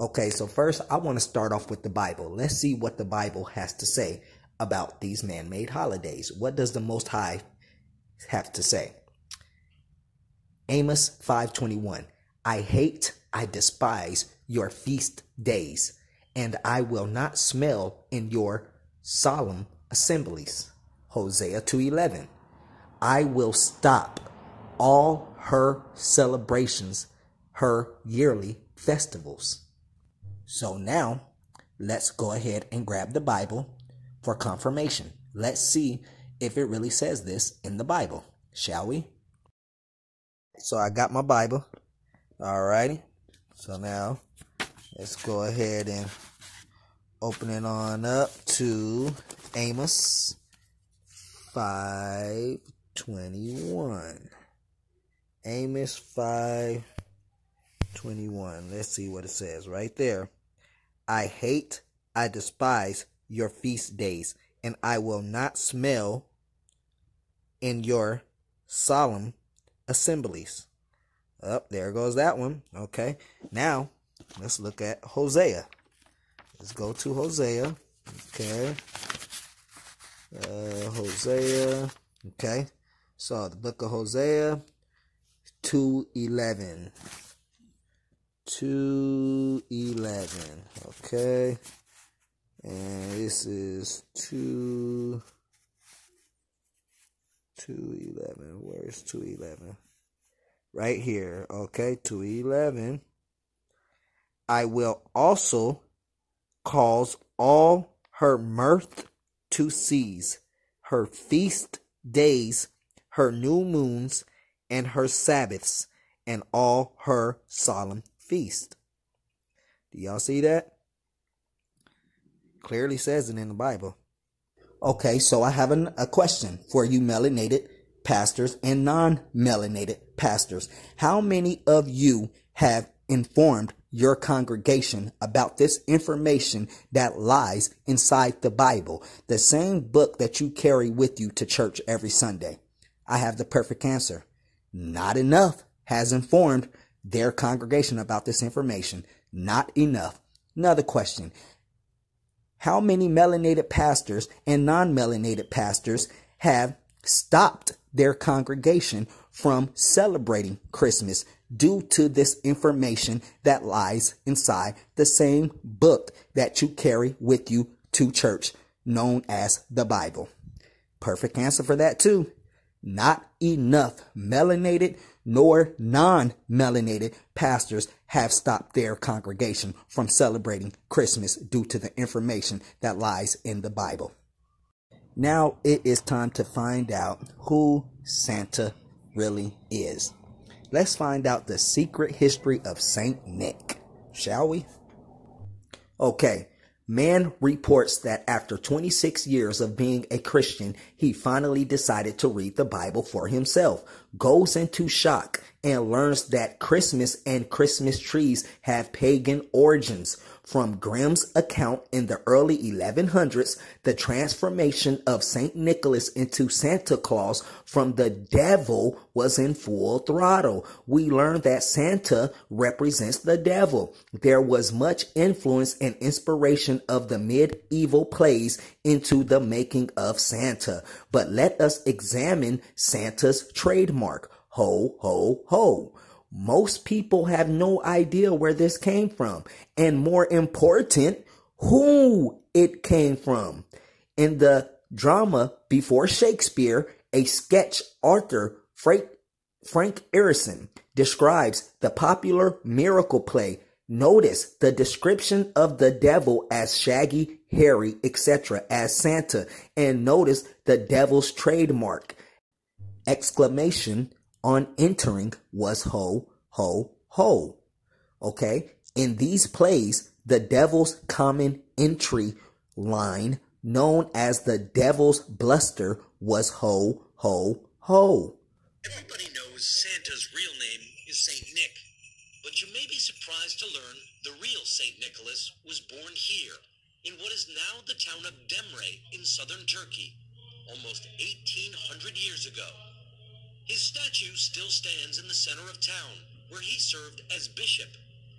Okay, so first I want to start off with the Bible. Let's see what the Bible has to say about these man-made holidays. What does the Most High have to say? Amos 5:21. I despise your feast days, and I will not smell in your solemn assemblies. Hosea 2:11. I will stop all her celebrations, her yearly festivals. So now, let's go ahead and grab the Bible for confirmation. Let's see if it really says this in the Bible, shall we? So I got my Bible. Alrighty. So now, let's go ahead and open it on up to Amos 5:21. Amos 5:21. Let's see what it says right there. I despise your feast days, and I will not smell in your solemn assemblies. There goes that one. Okay. Now, let's look at Hosea. Let's go to Hosea. Okay. Hosea. Okay. So, the book of Hosea 2:11. 2:11. Okay. And this is 2:11. Where's 2:11? Right here. Okay, 2:11. I will also cause all her mirth to cease, her feast days, her new moons, and her Sabbaths, and all her solemn feast. Do y'all see that? Clearly says it in the Bible. Okay, so I have a question for you melanated pastors and non-melanated pastors. How many of you have informed your congregation about this information that lies inside the Bible, the same book that you carry with you to church every Sunday? I have the perfect answer. Not enough has informed their congregation about this information. Not enough. Another question. How many melanated pastors and non-melanated pastors have stopped their congregation from celebrating Christmas due to this information that lies inside the same book that you carry with you to church, known as the Bible? Perfect answer for that too. Not enough melanated nor non-melanated pastors have stopped their congregation from celebrating Christmas due to the information that lies in the Bible. Now it is time to find out who Santa really is. Let's find out the secret history of Saint Nick, shall we? Okay. Man reports that after 26 years of being a Christian, he finally decided to read the Bible for himself, goes into shock, and learns that Christmas and Christmas trees have pagan origins. From Grimm's account in the early 1100s, the transformation of St. Nicholas into Santa Claus from the devil was in full throttle. We learned that Santa represents the devil. There was much influence and inspiration of the medieval plays into the making of Santa. But let us examine Santa's trademark. Ho, ho, ho. Most people have no idea where this came from, and more important, who it came from. In the drama Before Shakespeare, a sketch author, Frank Arison, describes the popular miracle play. Notice the description of the devil as Shaggy, Harry, etc. as Santa, and notice the devil's trademark. Exclamation on entering was ho, ho, ho. Okay? In these plays, the devil's common entry line, known as the devil's bluster, was ho, ho, ho. Everybody knows Santa's real name is Saint Nick, but you may be surprised to learn the real Saint Nicholas was born here, in what is now the town of Demre in southern Turkey, almost 1,800 years ago. His statue still stands in the center of town, where he served as bishop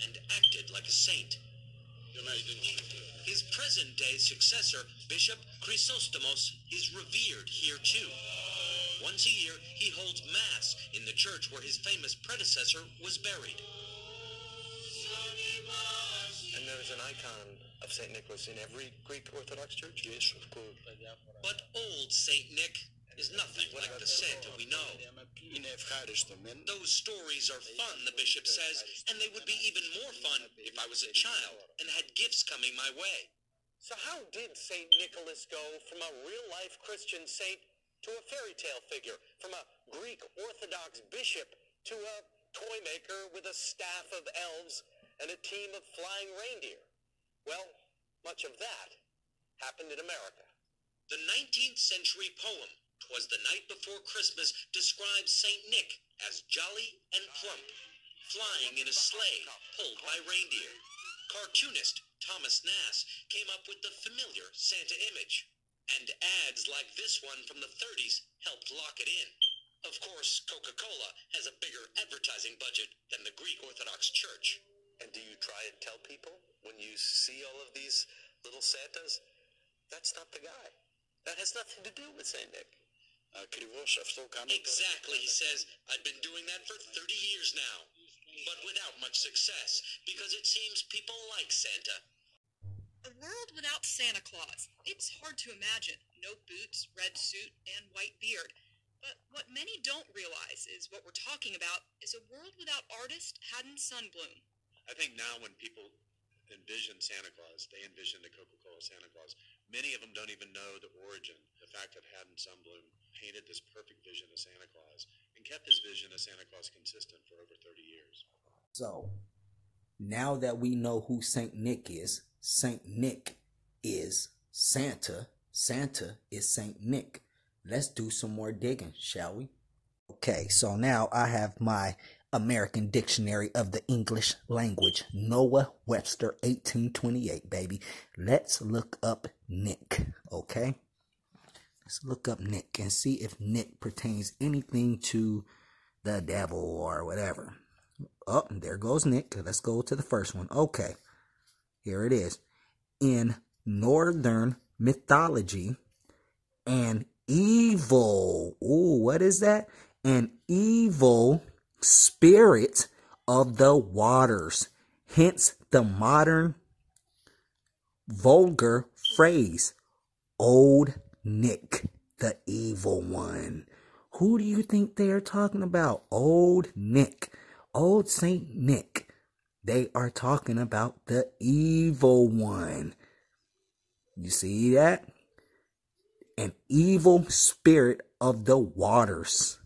and acted like a saint. His present-day successor, Bishop Chrysostomos, is revered here too. Once a year, he holds Mass in the church where his famous predecessor was buried. And there's an icon of St. Nicholas in every Greek Orthodox church? Yes, of course. But old St. Nick is nothing like the Santa we know. Those stories are fun, the bishop says, and they would be even more fun if I was a child and had gifts coming my way. So how did St. Nicholas go from a real-life Christian saint to a fairy tale figure, from a Greek Orthodox bishop to a toy maker with a staff of elves and a team of flying reindeer? Well, much of that happened in America. The 19th century poem, "'Twas the Night Before Christmas," describes St. Nick as jolly and plump, flying in a sleigh pulled by reindeer. Cartoonist Thomas Nass came up with the familiar Santa image, and ads like this one from the 30s helped lock it in. Of course, Coca-Cola has a bigger advertising budget than the Greek Orthodox Church. And do you try and tell people when you see all of these little Santas, that's not the guy? That has nothing to do with St. Nick. Exactly, he says. I've been doing that for 30 years now, but without much success, because it seems people like Santa. A world without Santa Claus. It's hard to imagine. No boots, red suit, and white beard. But what many don't realize is what we're talking about is a world without artist Haddon Sundblom. I think now when people envision Santa Claus, they envision the Coca-Cola Santa Claus. Many of them don't even know the origin, the fact that Haddon Sundblom painted this perfect vision of Santa Claus and kept his vision of Santa Claus consistent for over 30 years. So, now that we know who St. Nick is Santa, Santa is St. Nick. Let's do some more digging, shall we? Okay, so now I have my American Dictionary of the English Language, Noah Webster 1828, baby. Let's look up Nick, okay? Let's look up Nick and see if Nick pertains anything to the devil or whatever. Oh, there goes Nick. Let's go to the first one. Okay, here it is. In Northern mythology, an evil, what is that? An evil spirit of the waters, hence the modern vulgar phrase, Old Nick, the evil one. Who do you think they are talking about? Old Nick, Old Saint Nick. They are talking about the evil one. You see that? An evil spirit of the waters,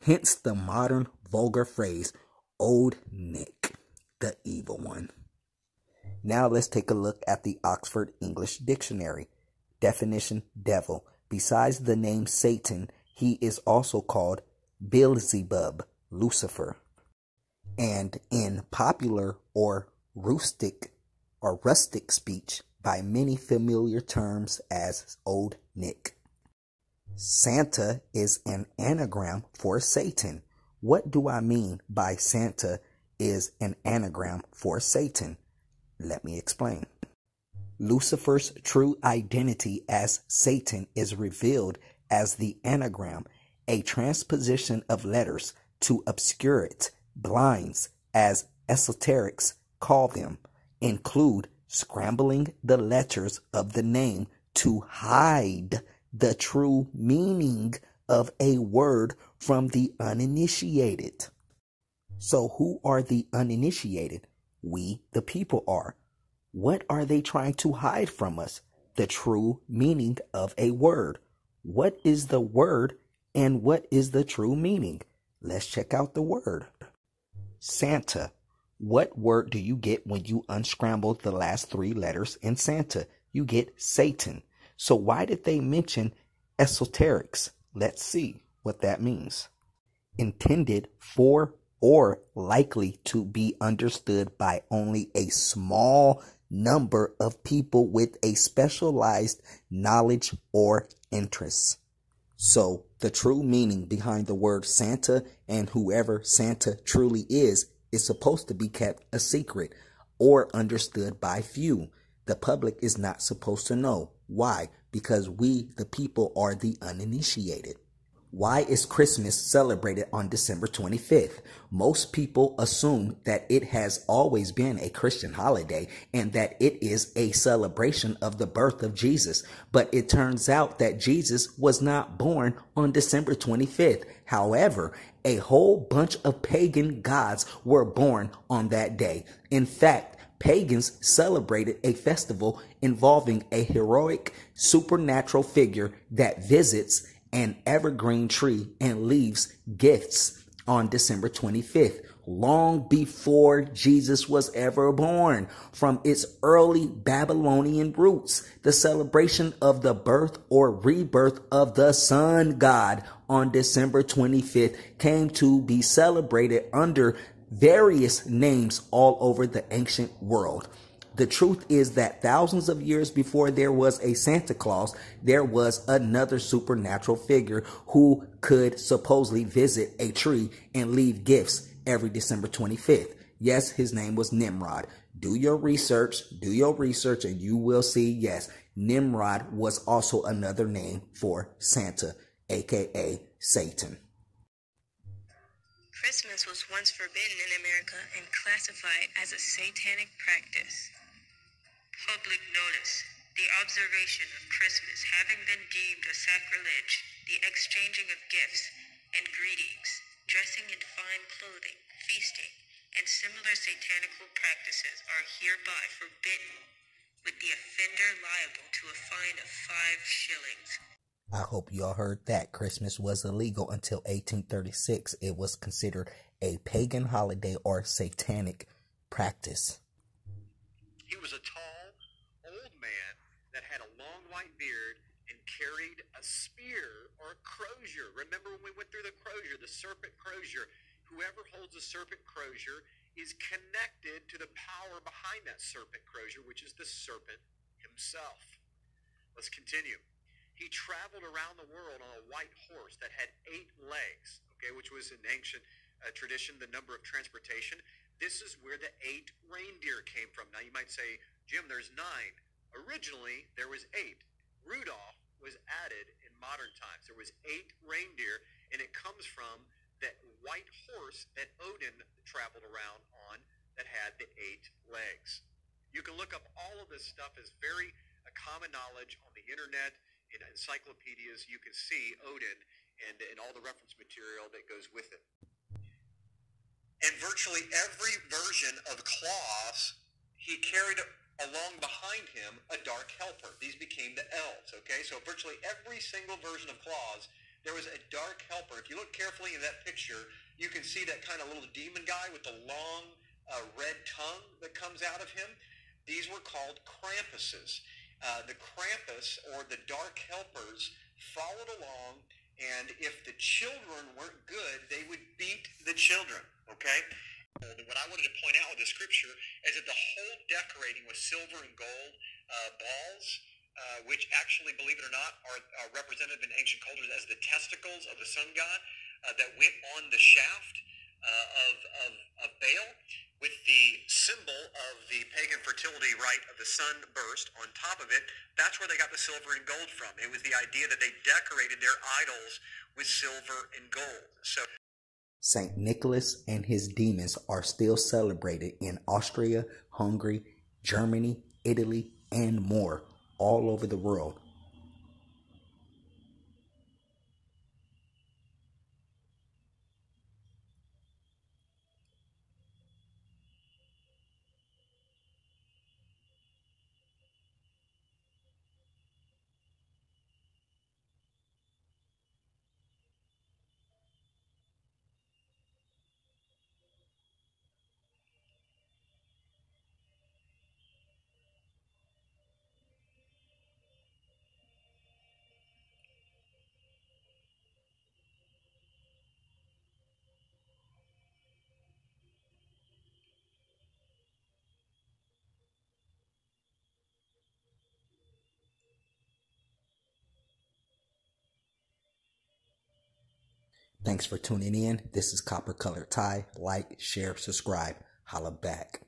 hence the modern vulgar phrase, Old Nick, the evil one. Now let's take a look at the Oxford English Dictionary. Definition: devil. Besides the name Satan, he is also called Beelzebub, Lucifer. And in popular or rustic speech, by many familiar terms as Old Nick. Santa is an anagram for Satan. What do I mean by Santa is an anagram for Satan? Let me explain. Lucifer's true identity as Satan is revealed as the anagram, a transposition of letters to obscure it. Blinds, as esoterics call them, include scrambling the letters of the name to hide the true meaning of a word from the uninitiated. So who are the uninitiated? We, the people, are. What are they trying to hide from us? The true meaning of a word. What is the word and what is the true meaning? Let's check out the word. Santa. What word do you get when you unscramble the last three letters in Santa? You get Satan. So why did they mention esoterics? Let's see what that means. Intended for or likely to be understood by only a small number of people with a specialized knowledge or interests. So the true meaning behind the word Santa and whoever Santa truly is supposed to be kept a secret. or understood by few. The public is not supposed to know. Why? Because we, the people, are the uninitiated. Why is Christmas celebrated on December 25th? Most people assume that it has always been a Christian holiday and that it is a celebration of the birth of Jesus. But it turns out that Jesus was not born on December 25th. However, a whole bunch of pagan gods were born on that day. In fact, pagans celebrated a festival involving a heroic supernatural figure that visits an evergreen tree and leaves gifts on December 25th, long before Jesus was ever born. From its early Babylonian roots, the celebration of the birth or rebirth of the sun god on December 25th came to be celebrated under various names all over the ancient world. The truth is that thousands of years before there was a Santa Claus, there was another supernatural figure who could supposedly visit a tree and leave gifts every December 25th. Yes, his name was Nimrod. Do your research, and you will see, yes, Nimrod was also another name for Santa, aka Satan. Christmas was once forbidden in America and classified as a satanic practice. Public notice. The observation of Christmas having been deemed a sacrilege, the exchanging of gifts and greetings, dressing in fine clothing, feasting, and similar satanical practices are hereby forbidden, with the offender liable to a fine of 5 shillings. I hope y'all heard that. Christmas was illegal until 1836. It was considered a pagan holiday or satanic practice. He was a tall, old man that had a long white beard and carried a spear or a crozier. Remember when we went through the crozier, the serpent crozier? Whoever holds a serpent crozier is connected to the power behind that serpent crozier, which is the serpent himself. Let's continue. He traveled around the world on a white horse that had 8 legs, okay, which was in ancient tradition the number of transportation. This is where the 8 reindeer came from. Now you might say, Jim, there's 9. Originally, there was 8. Rudolph was added in modern times. There was 8 reindeer, and it comes from that white horse that Odin traveled around on that had the 8 legs. You can look up all of this stuff as very common knowledge on the internet. In encyclopedias, you can see Odin and all the reference material that goes with it. And virtually every version of Claus, he carried along behind him a dark helper. These became the elves, okay? So virtually every single version of Claus, there was a dark helper. If you look carefully in that picture, you can see that kind of little demon guy with the long red tongue that comes out of him. These were called Krampuses. The Krampus, or the dark helpers, followed along, and if the children weren't good, they would beat the children, okay? What I wanted to point out with the scripture is that the whole decorating was silver and gold balls, which actually, believe it or not, are represented in ancient cultures as the testicles of the sun god that went on the shaft of Baal, with the symbol of the pagan fertility rite of the sunburst on top of it. That's where they got the silver and gold from. It was the idea that they decorated their idols with silver and gold. So St. Nicholas and his demons are still celebrated in Austria, Hungary, Germany, Italy, and more all over the world. Thanks for tuning in. This is Copper Colored Ty. Like, share, subscribe. Holla back.